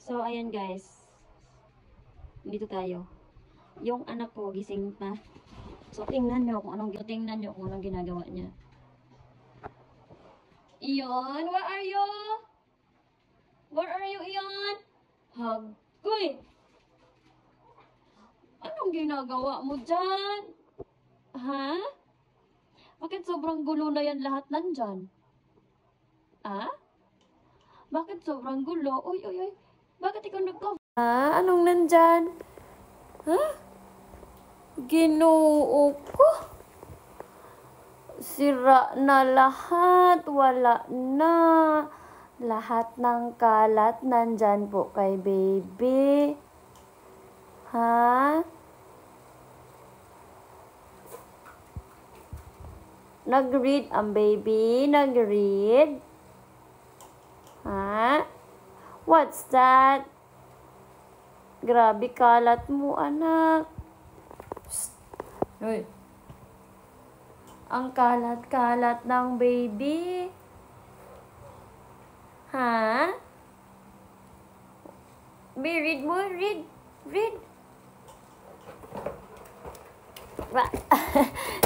So, ayan guys. Dito tayo. Yung anak ko, gising pa. So, tingnan nyo kung anong ginagawa niya. Iyon, where are you? Where are you, Iyon? Hagoy! Anong ginagawa mo dyan? Ha? Bakit sobrang gulo na yan lahat nandyan? Ha? Bakit sobrang gulo? Uy, uy, uy. Bakit ikaw nagka... Ha? Anong nandyan? Ha? Ginoo ko. Sira na lahat. Wala na. Lahat ng kalat nandyan po kay baby. Ha? Nag-read ang baby? Nag-read? Ha? What's that? Grabe kalat mo, anak. Psst. Uy. Ang kalat-kalat ng baby. Ha? Read mo, read. Read.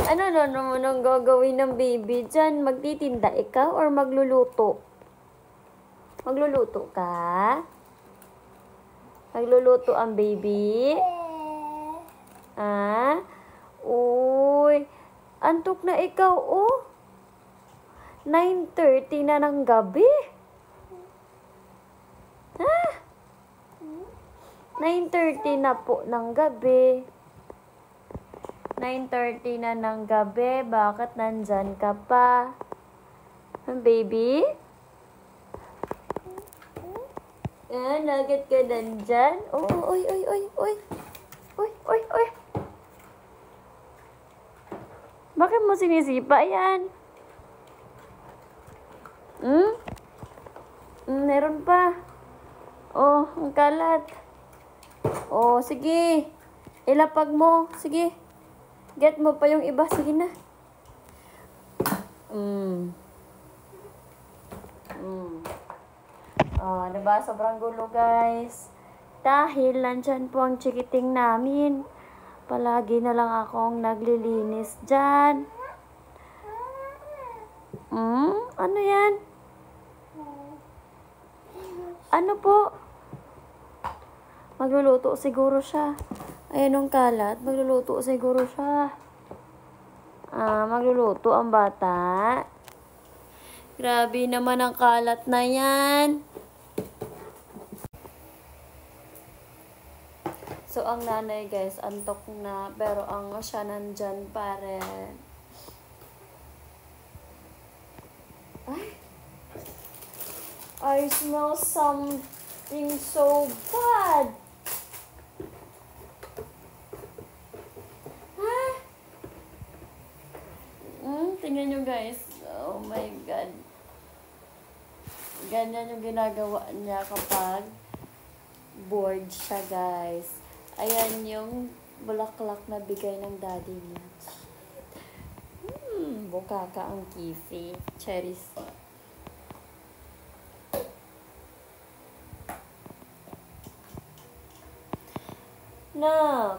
Ano naman ang gagawin ng baby dyan? Magtitinda ikaw or magluluto? Magluluto ka? Magluluto ang baby? Ah? Uy, antok na ikaw, oh. 9:30 na ng gabi. Ha? 9:30 na po ng gabi. 9:30 na ng gabi. Bakit nandyan ka pa? Baby? Nugget ka nandyan? Oh, oy, oy, oy, oy. Oy, oy, oy. Bakit mo sinisipa yan? Meron pa. Oh, ang kalat. Oh, sige. Ilapag mo. Sige. Get mo pa yung iba. Sige na. Oh, diba? Sobrang gulo, guys. Dahil nandyan po ang chikiting namin. Palagi na lang akong naglilinis dyan. Ano yan? Ano po? Magluluto siguro siya. Ayan ang kalat. Magluluto siguro siya. Magluluto ang bata. Grabe naman ang kalat na yan. So, ang nanay, guys, antok na. Pero ang siya nandyan pa rin. Ay! I smell something so bad. Ha? Tingnan nyo, guys. Oh my God. Ganyan yung ginagawa niya kapag bored siya, guys. Ayan yung bulaklak na bigay ng daddy niya. Bukaka ang kisi. Cherries. No.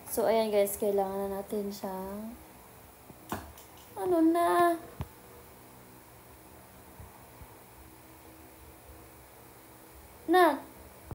So, ayan guys. Kailangan na natin siyang ano na? Na.